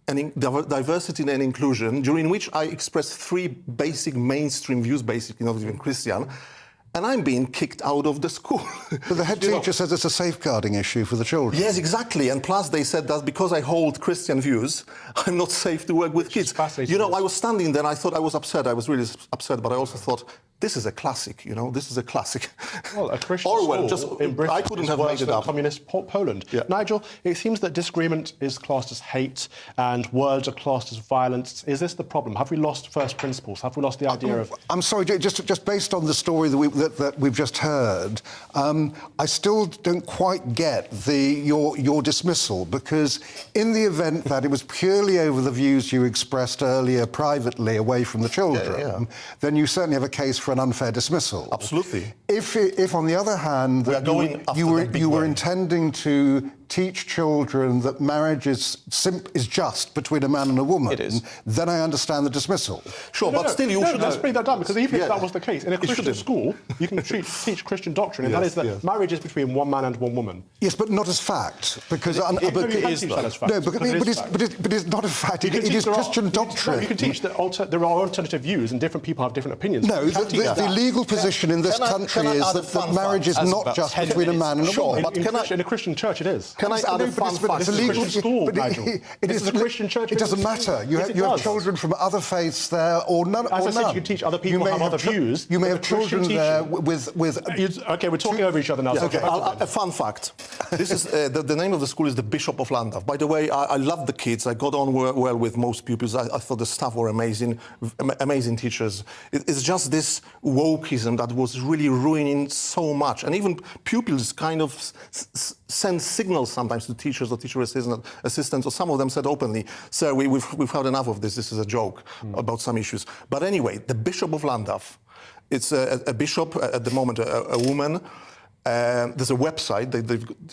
diversity and inclusion, during which I expressed 3 basic mainstream views, basically not even Christian, and I'm being kicked out of the school. But the head teacher says it's a safeguarding issue for the children. Yes, exactly. And plus they said that because I hold Christian views, I'm not safe to work with kids. I was standing there and I thought I was upset. I was really upset, but I also thought, this is a classic, this is a classic. Well, a Christian school in Britain I couldn't is have worse made it than up. communist Poland. Yeah. Nigel, it seems that disagreement is classed as hate and words are classed as violence. Is this the problem? Have we lost first principles? Have we lost the idea of... I'm sorry, just based on the story that we've just heard, I still don't quite get your dismissal, because in the event that it was purely over the views you expressed earlier privately away from the children, then you certainly have a case for an unfair dismissal. Absolutely. If on the other hand, you were intending to teach children that marriage is just between a man and a woman, then I understand the dismissal. Sure, but still you should... Let's break that down, because even if that was the case, in a Christian school, you can teach Christian doctrine, and that is that marriage is between one man and one woman. Yes, but not as fact, because... But it's not a fact. It is Christian doctrine. No, you can teach that there are alternative views and different people have different opinions. No, the legal position in this country is that marriage is not just between a man and a woman. But in a Christian church it is. Can I add a fun fact? This is a Christian school, Nigel. This is a Christian church. It doesn't matter. You have children from other faiths there, or none. As I said, you can teach other people who have other views. You may have children there with... OK, we're talking over each other now. OK, a fun fact. This is the name of the school is the Bishop of Llandaff. By the way, I love the kids. I got on well with most pupils. I thought the staff were amazing teachers. It's just this wokeism that was really ruining so much. And even pupils kind of send signals sometimes to teachers or teacher assistants, or some of them said openly, sir, we've had enough of this. This is a joke about some issues. But anyway, the Bishop of Llandaff, it's a bishop, at the moment a woman. There's a website.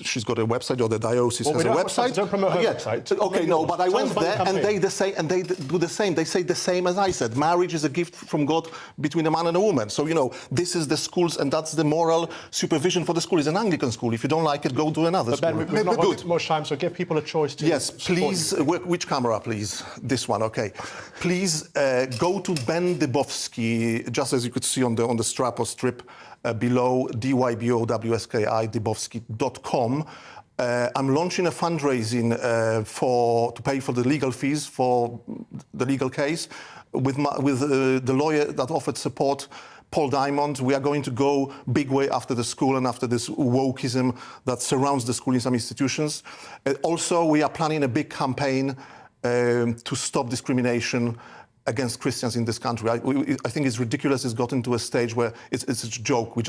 She's got a website, or the diocese has a website. Don't promote her website. Okay, no, but I went there, and they do the same. They say the same as I said. Marriage is a gift from God between a man and a woman. So this is the schools, and that's the moral supervision for the school. It's an Anglican school. If you don't like it, go to another school. Ben, we've not got much time, so give people a choice to. Yes, please. Which camera, please? This one. Okay. Please go to Ben Dybowski, just as you could see on the strap or strip. Below DYBOWSKI, dybowski.com. I'm launching a fundraising to pay for the legal fees for the legal case with the lawyer that offered support, Paul Diamond. We are going to go big way after the school and after this wokeism that surrounds the school in some institutions. Also, we are planning a big campaign to stop discrimination against Christians in this country. I think it's ridiculous. It's gotten to a stage where it's a joke.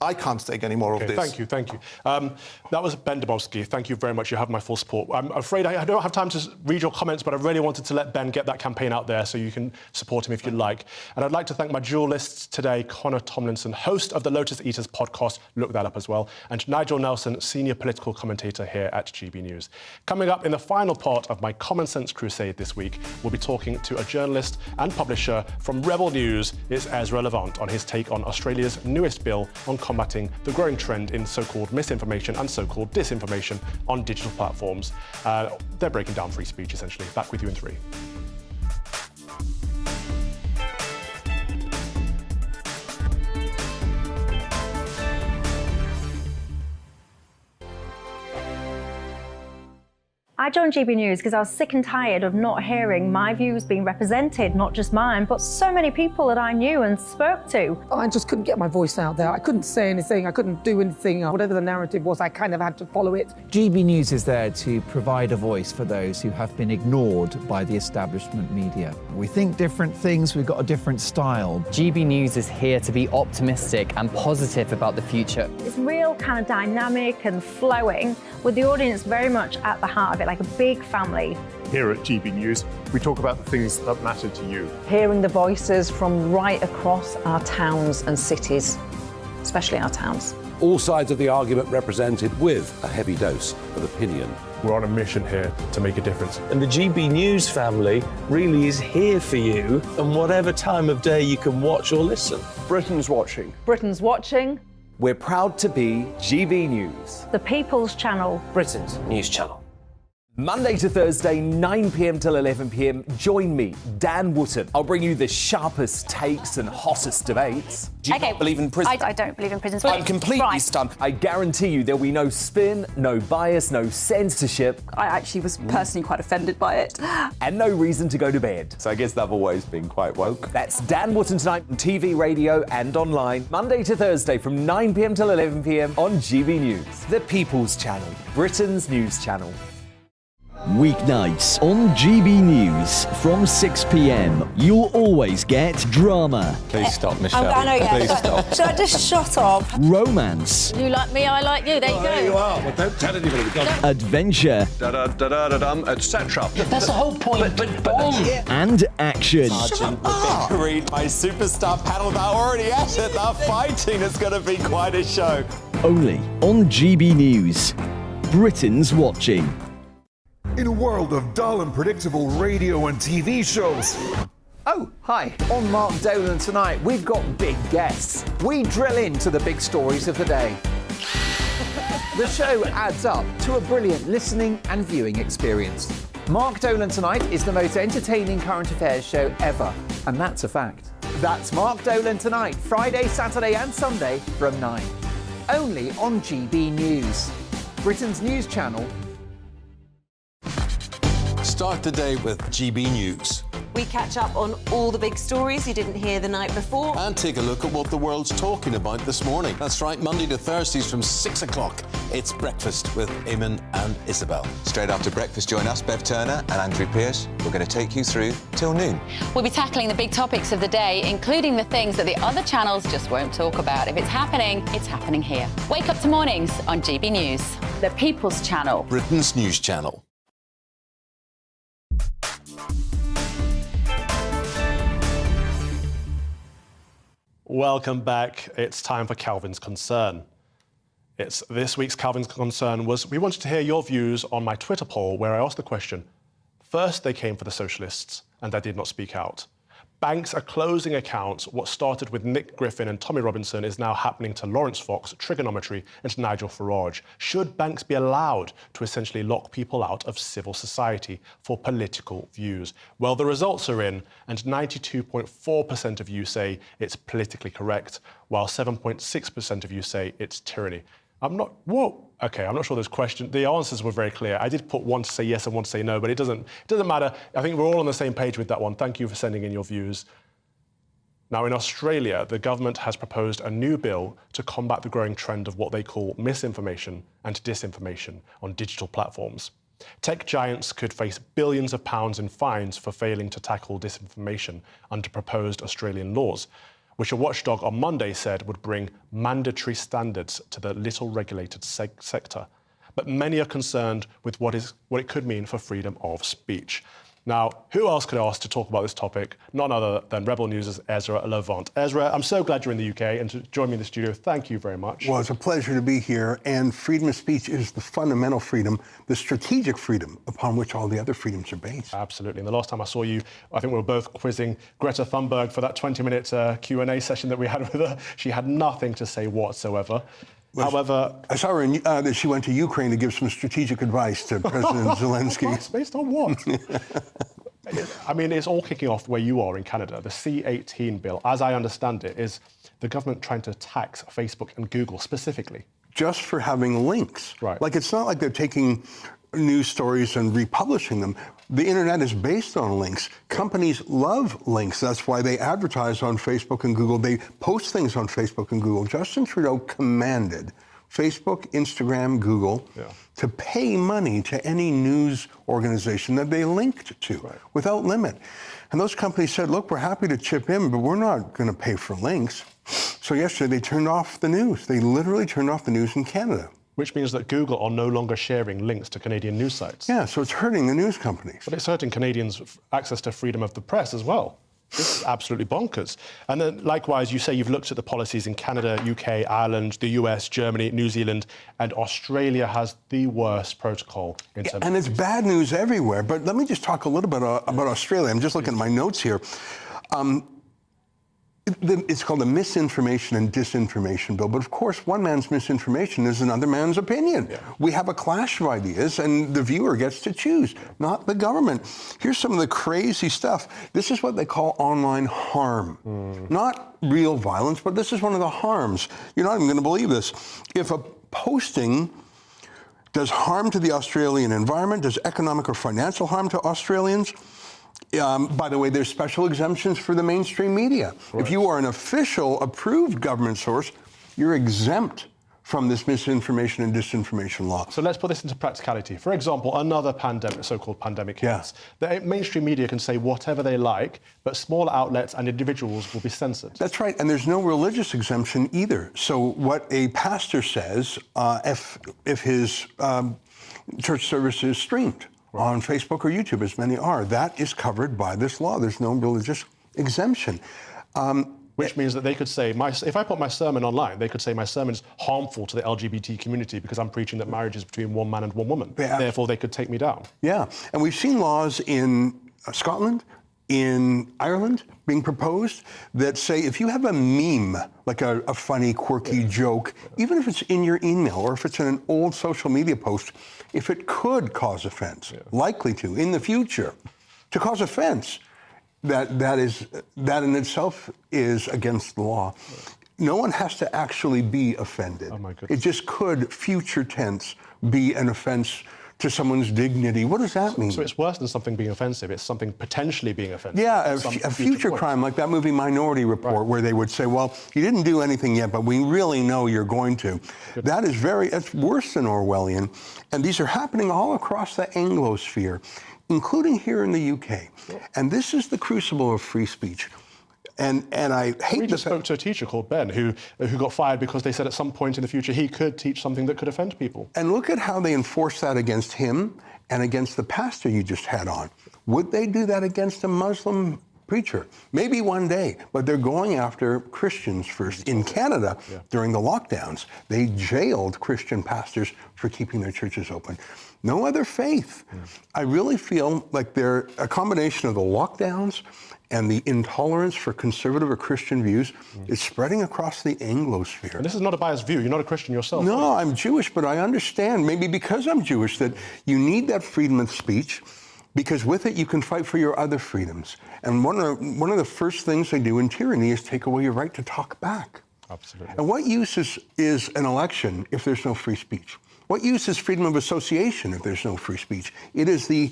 I can't take any more of this. Thank you. That was Ben Dybowski. Thank you very much. You have my full support. I'm afraid I don't have time to read your comments, but I really wanted to let Ben get that campaign out there so you can support him if you'd like. And I'd like to thank my dualists today, Connor Tomlinson, host of the Lotus Eaters podcast, look that up as well, and Nigel Nelson, senior political commentator here at GB News. Coming up in the final part of my Common Sense Crusade this week, we'll be talking to a journalist and publisher from Rebel News. It's Ezra Levant on his take on Australia's newest bill on combating the growing trend in so-called misinformation and so-called disinformation on digital platforms. They're breaking down free speech, essentially. Back with you in 3. I joined GB News because I was sick and tired of not hearing my views being represented, not just mine, but so many people that I knew and spoke to. I just couldn't get my voice out there. I couldn't say anything, I couldn't do anything. Whatever the narrative was, I kind of had to follow it. GB News is there to provide a voice for those who have been ignored by the establishment media. We think different things, we've got a different style. GB News is here to be optimistic and positive about the future. It's real kind of dynamic and flowing, with the audience very much at the heart of it, like a big family. Here at GB News, we talk about the things that matter to you. Hearing the voices from right across our towns and cities, especially our towns. All sides of the argument represented with a heavy dose of opinion. We're on a mission here to make a difference. And the GB News family really is here for you, and whatever time of day you can watch or listen. Britain's watching. Britain's watching. We're proud to be GB News, The People's Channel. Britain's news channel. Monday to Thursday, 9 p.m. till 11 p.m. Join me, Dan Wootton. I'll bring you the sharpest takes and hottest debates. Do you not believe in prison? I don't believe in prisons. I'm completely stunned. I guarantee you there'll be no spin, no bias, no censorship. I actually was personally quite offended by it. And no reason to go to bed. So I guess they've always been quite woke. That's Dan Wootton tonight on TV, radio and online. Monday to Thursday from 9 p.m. till 11 p.m. on GB News. The People's Channel, Britain's news channel. Weeknights on GB News from 6 p.m. You'll always get drama. Please stop, Michelle. I know, yeah. Please stop. Should I just shut up? Romance. You like me, I like you. There you go. There you are. Well, don't tell anybody. Adventure. Etc. That's the whole point. And action. Sergeant, the big read, my superstar panel, they're already at it. They're fighting. It's going to be quite a show. Only on GB News. Britain's watching. In a world of dull and predictable radio and TV shows. Oh, hi. On Mark Dolan tonight, we've got big guests. We drill into the big stories of the day. The show adds up to a brilliant listening and viewing experience. Mark Dolan Tonight is the most entertaining current affairs show ever, and that's a fact. That's Mark Dolan Tonight, Friday, Saturday and Sunday from 9. Only on GB News, Britain's news channel. Start the day with GB News. We catch up on all the big stories you didn't hear the night before. And take a look at what the world's talking about this morning. That's right, Monday to Thursdays from 6 o'clock. It's Breakfast with Eamon and Isabel. Straight after breakfast, join us, Bev Turner and Andrew Pearce. We're going to take you through till noon. We'll be tackling the big topics of the day, including the things that the other channels just won't talk about. If it's happening here. Wake up to mornings on GB News, the People's Channel. Britain's news channel. Welcome back. It's time for Calvin's Concern. This week's Calvin's Concern was we wanted to hear your views on my Twitter poll where I asked the question, first they came for the socialists and they did not speak out. Banks are closing accounts. What started with Nick Griffin and Tommy Robinson is now happening to Lawrence Fox, Trigonometry and Nigel Farage. Should banks be allowed to essentially lock people out of civil society for political views? Well, the results are in, and 92.4% of you say it's politically correct, while 7.6% of you say it's tyranny. I'm not sure there's question. The answers were very clear. I did put one to say yes and one to say no, but it doesn't matter. I think we're all on the same page with that one. Thank you for sending in your views. Now, in Australia, the government has proposed a new bill to combat the growing trend of what they call misinformation and disinformation on digital platforms. Tech giants could face billions of pounds in fines for failing to tackle disinformation under proposed Australian laws, which a watchdog on Monday said would bring mandatory standards to the little regulated sector. But many are concerned with what it could mean for freedom of speech. Now, who else could I ask to talk about this topic? None other than Rebel News' Ezra Levant. Ezra, I'm so glad you're in the UK and to join me in the studio. Thank you very much. Well, it's a pleasure to be here. And freedom of speech is the fundamental freedom, the strategic freedom upon which all the other freedoms are based. Absolutely. And the last time I saw you, I think we were both quizzing Greta Thunberg for that 20-minute Q&A session that we had with her. She had nothing to say whatsoever. However, I saw her that she went to Ukraine to give some strategic advice to President Zelensky. Advice based on what? I mean, it's all kicking off where you are in Canada. The C-18 bill, as I understand it, is the government trying to tax Facebook and Google specifically. Just for having links. Right. Like, it's not like they're taking news stories and republishing them. The internet is based on links. Companies love links. That's why they advertise on Facebook and Google. They post things on Facebook and Google. Justin Trudeau commanded Facebook, Instagram, Google to pay money to any news organization that they linked to without limit. And those companies said, look, we're happy to chip in, but we're not going to pay for links. So yesterday they turned off the news. They literally turned off the news in Canada. Which means that Google are no longer sharing links to Canadian news sites. Yeah, so it's hurting the news companies. But it's hurting Canadians' access to freedom of the press as well. This is absolutely bonkers. And then likewise, you say you've looked at the policies in Canada, UK, Ireland, the US, Germany, New Zealand, and Australia has the worst protocol in terms and it's bad news everywhere. But let me just talk a little bit about Australia. I'm just looking at my notes here. It's called the Misinformation and Disinformation Bill. But of course, one man's misinformation is another man's opinion. We have a clash of ideas and the viewer gets to choose, not the government. Here's some of the crazy stuff. This is what they call online harm. Not real violence, but this is one of the harms. You're not even going to believe this. If a posting does harm to the Australian environment, does economic or financial harm to Australians, by the way, there's special exemptions for the mainstream media. If you are an official approved government source, you're exempt from this misinformation and disinformation law. So let's put this into practicality. For example, another pandemic, so-called pandemic hits. The mainstream media can say whatever they like, but smaller outlets and individuals will be censored. That's right, and there's no religious exemption either. So what a pastor says, if his church service is streamed on Facebook or YouTube, as many are, that is covered by this law. There's no religious exemption. Which means that they could say, if I put my sermon online, they could say my sermon is harmful to the LGBT community because I'm preaching that marriage is between one man and one woman. Therefore, they could take me down. Yeah, and we've seen laws in Scotland, in Ireland, being proposed that say if you have a meme, like a funny, quirky joke, even if it's in your email or if it's in an old social media post, if it could cause offense, likely to, in the future, to cause offense, that in itself is against the law. No one has to actually be offended. Oh my goodness. It just could, future tense, be an offense to someone's dignity. What does that mean? So it's worse than something being offensive. It's something potentially being offensive. Yeah, a future crime, like that movie Minority Report, where they would say, well, you didn't do anything yet, but we really know you're going to. That is it's worse than Orwellian. And these are happening all across the Anglosphere, including here in the UK. And this is the crucible of free speech. And I hate. We just spoke to a teacher called Ben who got fired because they said at some point in the future he could teach something that could offend people. And look at how they enforce that against him and against the pastor you just had on. Would they do that against a Muslim preacher? Maybe one day, but they're going after Christians first. In Canada, during the lockdowns, they jailed Christian pastors for keeping their churches open. No other faith. I really feel like they're a combination of the lockdowns and the intolerance for conservative or Christian views is spreading across the Anglosphere. And this is not a biased view. You're not a Christian yourself. No, I'm Jewish, but I understand, maybe because I'm Jewish, that you need that freedom of speech, because with it you can fight for your other freedoms. And one of the first things they do in tyranny is take away your right to talk back. Absolutely. And what use is an election if there's no free speech? What use is freedom of association if there's no free speech? It is the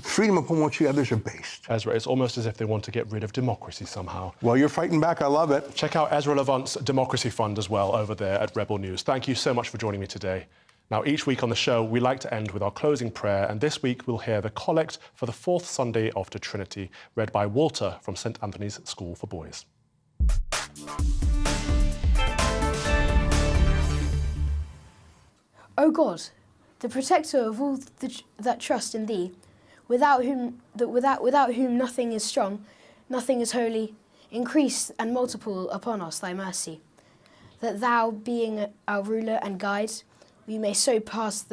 freedom upon which the others are based. Ezra, it's almost as if they want to get rid of democracy somehow. Well, you're fighting back. I love it. Check out Ezra Levant's Democracy Fund as well over there at Rebel News. Thank you so much for joining me today. Now, each week on the show, we like to end with our closing prayer, and this week we'll hear the Collect for the Fourth Sunday after Trinity, read by Walter from St. Anthony's School for Boys. O God, the protector of all that trust in thee, without whom nothing is strong, nothing is holy, increase and multiple upon us thy mercy, that thou, being our ruler and guide, we may so pass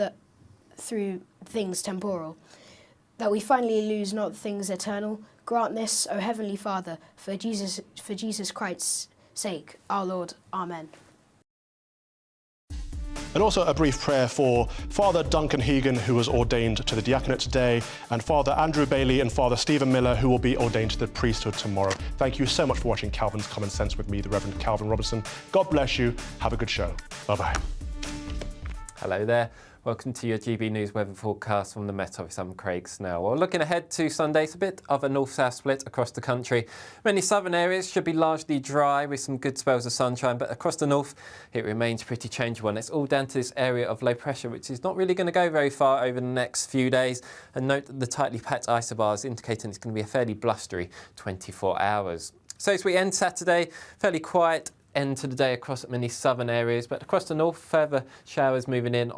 through things temporal, that we finally lose not things eternal. Grant this, O Heavenly Father, for Jesus Christ's sake, our Lord. Amen. And also a brief prayer for Father Duncan Hegan, who was ordained to the diaconate today, and Father Andrew Bailey and Father Stephen Miller, who will be ordained to the priesthood tomorrow. Thank you so much for watching Calvin's Common Sense with me, the Reverend Calvin Robinson. God bless you. Have a good show. Bye-bye. Hello there. Welcome to your GB News weather forecast from the Met Office. I'm Craig Snell. Well, looking ahead to Sunday, it's a bit of a north-south split across the country. Many southern areas should be largely dry with some good spells of sunshine, but across the north, it remains pretty changeable. And it's all down to this area of low pressure, which is not really going to go very far over the next few days. And note that the tightly packed isobars indicating it's going to be a fairly blustery 24 hours. So as we end Saturday, fairly quiet end to the day across many southern areas, but across the north, further showers moving in